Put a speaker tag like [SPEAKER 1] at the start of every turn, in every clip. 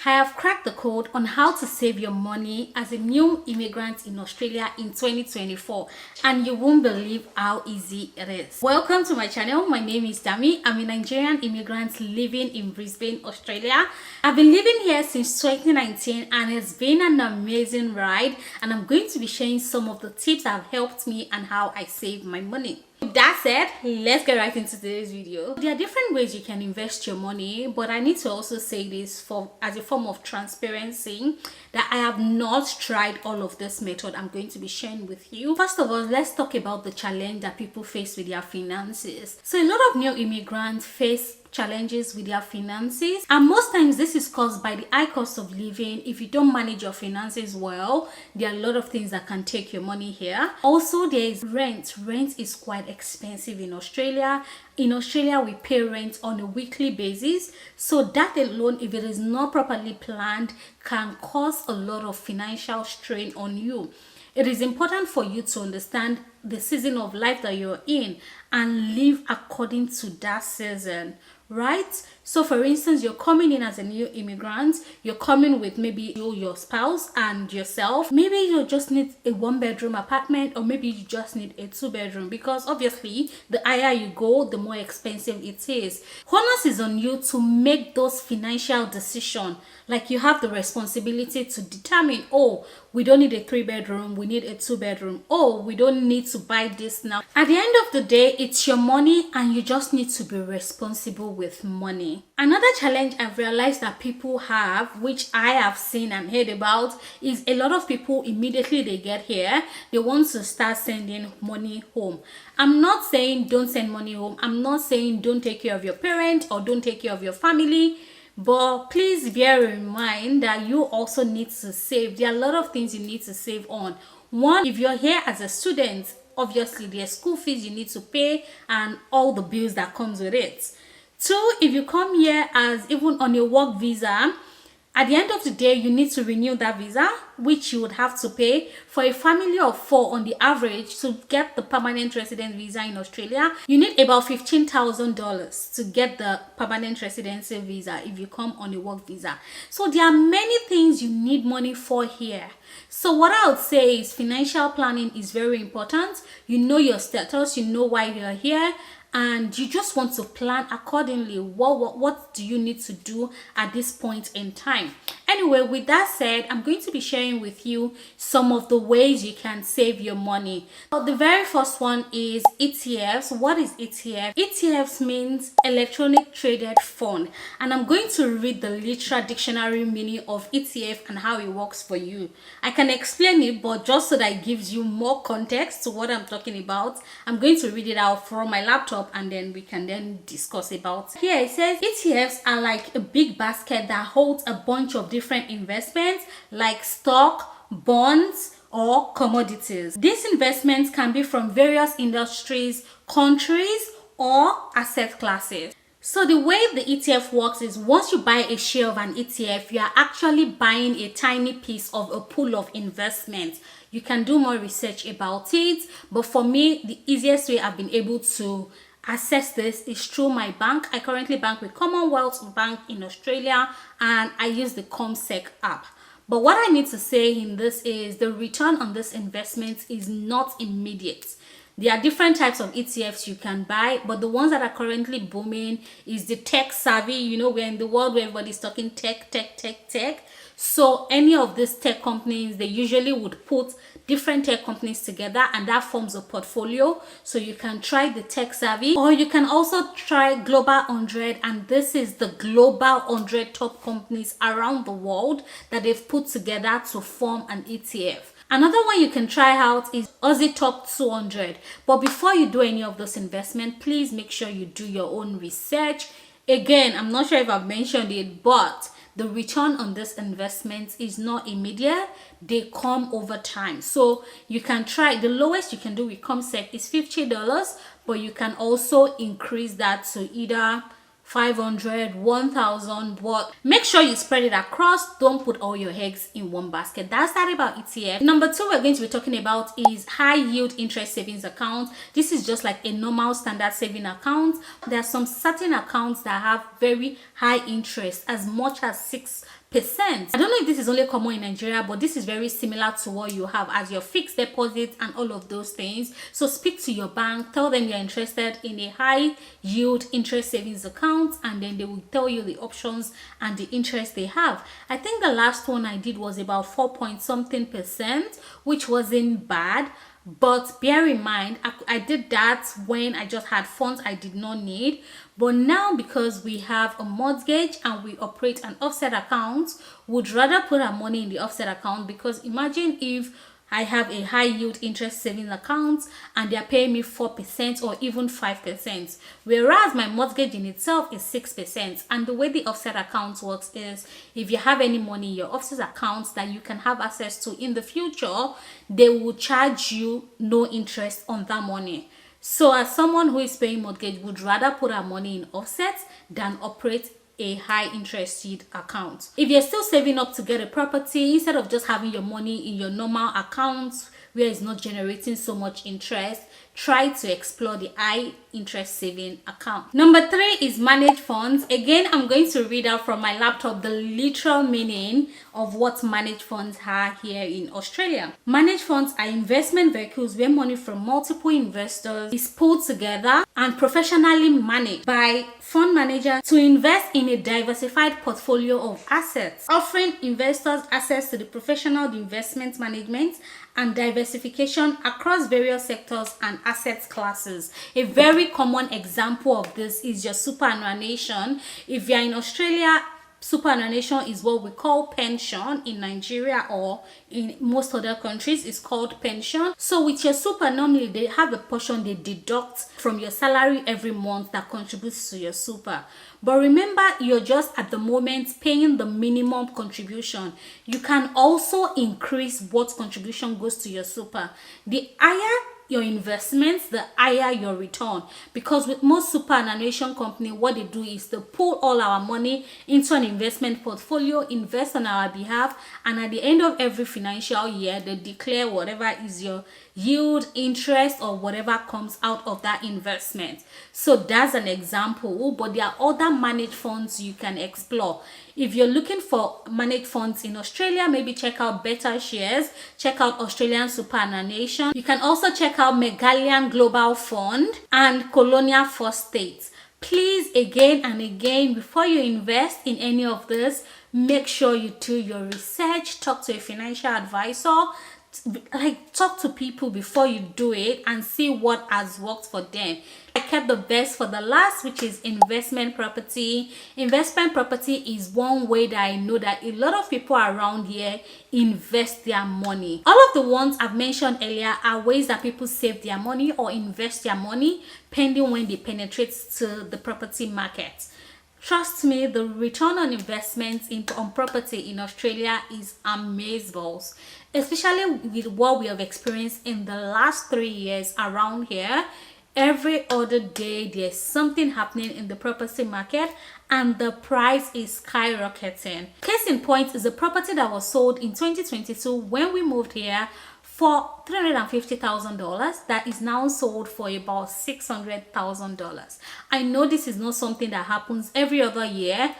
[SPEAKER 1] I have cracked the code on how to save your money as a new immigrant in Australia in 2024, and you won't believe how easy it is. Welcome to my channel. My name is Dammie. I'm a Nigerian immigrant living in Brisbane, Australia. I've been living here since 2019 and it's been an amazing ride, and I'm going to be sharing some of the tips that have helped me and how I save my money. With that said, let's get right into today's video. There are different ways you can invest your money, but I need to also say this as a form of transparency that I have not tried all of this method I'm going to be sharing with you. First of all, let's talk about the challenge that people face with their finances. So a lot of new immigrants face challenges with their finances, and most times this is caused by the high cost of living. If you don't manage your finances well, there are a lot of things that can take your money here. Also, there is rent. Rent is quite expensive in Australia. In Australia, we pay rent on a weekly basis, so that alone, if it is not properly planned, can cause a lot of financial strain on you. It is important for you to understand the season of life that you're in and live according to that season, right? So for instance, you're coming in as a new immigrant, you're coming with maybe your spouse and yourself. Maybe you just need a 1-bedroom apartment, or maybe you just need a 2-bedroom, because obviously the higher you go, the more expensive it is. Onus is on you to make those financial decisions. Like, you have the responsibility to determine, oh, we don't need a 3-bedroom, we need a 2-bedroom. Oh, we don't need to buy this now. At the end of the day, it's your money and you just need to be responsible with money. Another challenge I've realized that people have, which I have seen and heard about, is a lot of people immediately they get here, they want to start sending money home. I'm not saying don't send money home. I'm not saying don't take care of your parents or don't take care of your family. But please bear in mind that you also need to save. There are a lot of things you need to save on. One, if you're here as a student, obviously there's school fees you need to pay and all the bills that comes with it. Two, if you come here as even on a work visa, at the end of the day, you need to renew that visa, which you would have to pay. For a family of 4 on the average to get the permanent resident visa in Australia, you need about $15,000 to get the permanent residency visa if you come on a work visa. So there are many things you need money for here. So what I would say is financial planning is very important. You know your status, you know why you're here, and you just want to plan accordingly. What do you need to do at this point in time? Anyway, with that said, I'm going to be sharing with you some of the ways you can save your money. So the very first one is ETFs. What is ETF? ETFs means electronic traded fund, and I'm going to read the literal dictionary meaning of ETF and how it works for you. I can explain it, but just so that it gives you more context to what I'm talking about, I'm going to read it out from my laptop and then we can then discuss about it. Here it says ETFs are like a big basket that holds a bunch of different investments like stock, bonds, or commodities. These investments can be from various industries, countries, or asset classes. So the way the ETF works is once you buy a share of an ETF, you are actually buying a tiny piece of a pool of investments. You can do more research about it, but for me, the easiest way I've been able to access this is through my bank. I currently bank with Commonwealth Bank in Australia, and I use the CommSec app. But what I need to say in this is the return on this investment is not immediate. There are different types of ETFs you can buy, but the ones that are currently booming is the tech savvy. You know, we're in the world where everybody's talking tech. So any of these tech companies, they usually would put different tech companies together, and that forms a portfolio. So you can try the tech savvy, or you can also try Global 100, and this is the global 100 top companies around the world that they've put together to form an ETF. Another one you can try out is Aussie Top 200. But before you do any of those investments, please make sure you do your own research. Again, I'm not sure if I've mentioned it, but the return on this investment is not immediate. They come over time. So you can try, the lowest you can do with CommSec is $50, but you can also increase that to either 500, 1,000, but make sure you spread it across. Don't put all your eggs in one basket. That's that about ETF. Number two we're going to be talking about is high yield interest savings account. This is just like a normal standard saving account. There are some certain accounts that have very high interest, as much as I don't know if this is only common in Nigeria, but this is very similar to what you have as your fixed deposit and all of those things. So speak to your bank, tell them you're interested in a high yield interest savings account, and then they will tell you the options and the interest they have. I think the last one I did was about 4 point something percent, which wasn't bad. But bear in mind, I did that when I just had funds I did not need. But now, because we have a mortgage and we operate an offset account, would rather put our money in the offset account, because imagine if I have a high yield interest savings account and they're paying me 4% or even 5%, whereas my mortgage in itself is 6%. And the way the offset account works is, if you have any money in your offset accounts that you can have access to in the future, they will charge you no interest on that money. So as someone who is paying mortgage, would rather put our money in offsets than operate a high interest yield account. If you're still saving up to get a property, instead of just having your money in your normal accounts where it's not generating so much interest, try to explore the high interest saving account. Number 3 is managed funds. Again, I'm going to read out from my laptop the literal meaning of what managed funds are here in Australia. Managed funds are investment vehicles where money from multiple investors is pulled together and professionally managed by fund managers to invest in a diversified portfolio of assets, offering investors access to the professional investment management and diversification across various sectors and asset classes. A very common example of this is your superannuation. If you're in Australia, superannuation is what we call pension. In Nigeria or in most other countries, it's called pension. So with your super, normally they have a portion they deduct from your salary every month that contributes to your super. But remember, you're just at the moment paying the minimum contribution. You can also increase what contribution goes to your super. The higher your investments, the higher your return, because with most superannuation company, what they do is to pull all our money into an investment portfolio, invest on our behalf, and at the end of every financial year they declare whatever is your yield, interest, or whatever comes out of that investment. So that's an example, but there are other managed funds you can explore. If you're looking for managed funds in Australia, maybe check out Better Shares, check out Australian Superannuation. You can also check out Megalian Global Fund and Colonial First States. Please, again and again, before you invest in any of this, make sure you do your research, talk to a financial advisor, like talk to people before you do it and see what has worked for them. I kept the best for the last, which is investment property. Investment property is one way that I know that a lot of people around here invest their money. All of the ones I've mentioned earlier are ways that people save their money or invest their money pending when they penetrate to the property market. Trust me, the return on investments on property in Australia is amazeballs, especially with what we have experienced in the last 3 years around here. Every other day there's something happening in the property market and the price is skyrocketing. Case in point is a property that was sold in 2022 when we moved here for $350,000 that is now sold for about $600,000. I know this is not something that happens every other year,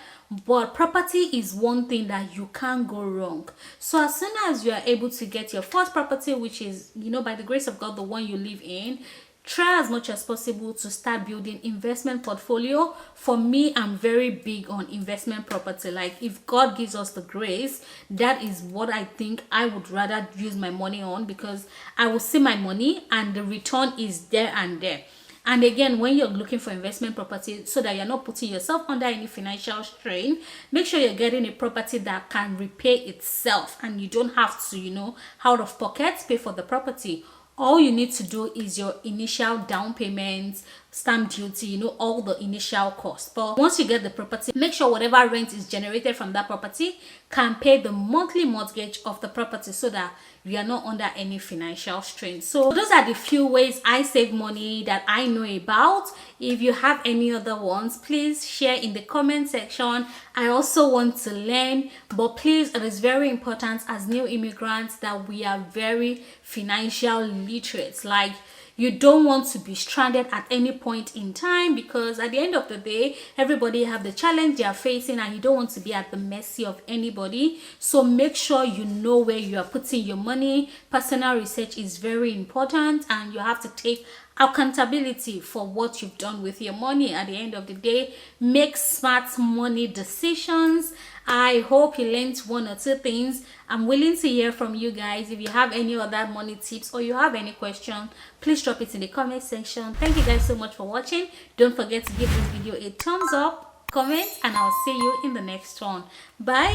[SPEAKER 1] but property is one thing that you can't go wrong. So as soon as you are able to get your first property, which is, you know, by the grace of God, the one you live in, try as much as possible to start building investment portfolio. For me, I'm very big on investment property. Like, if God gives us the grace, that is what I think I would rather use my money on, because I will see my money and the return is there and there. And again, when you're looking for investment property, so that you're not putting yourself under any financial strain, make sure you're getting a property that can repay itself and you don't have to, you know, out of pocket pay for the property. All you need to do is your initial down payments, stamp duty, you know, all the initial costs. But once you get the property, make sure whatever rent is generated from that property can pay the monthly mortgage of the property, so that you are not under any financial strain. So those are the few ways I save money that I know about. If you have any other ones, please share in the comment section. I also want to learn, but please, it is very important as new immigrants that we are very financial literate. Like, You don't want to be stranded at any point in time, because at the end of the day, everybody have the challenge they are facing, and you don't want to be at the mercy of anybody. So make sure you know where you are putting your money. Personal research is very important, and you have to take accountability for what you've done with your money. At the end of the day, make smart money decisions. I hope you learned one or two things. I'm willing to hear from you guys. If you have any other money tips or you have any question, please drop it in the comment section. Thank you guys so much for watching. Don't forget to give this video a thumbs up, comment, and I'll see you in the next one. Bye.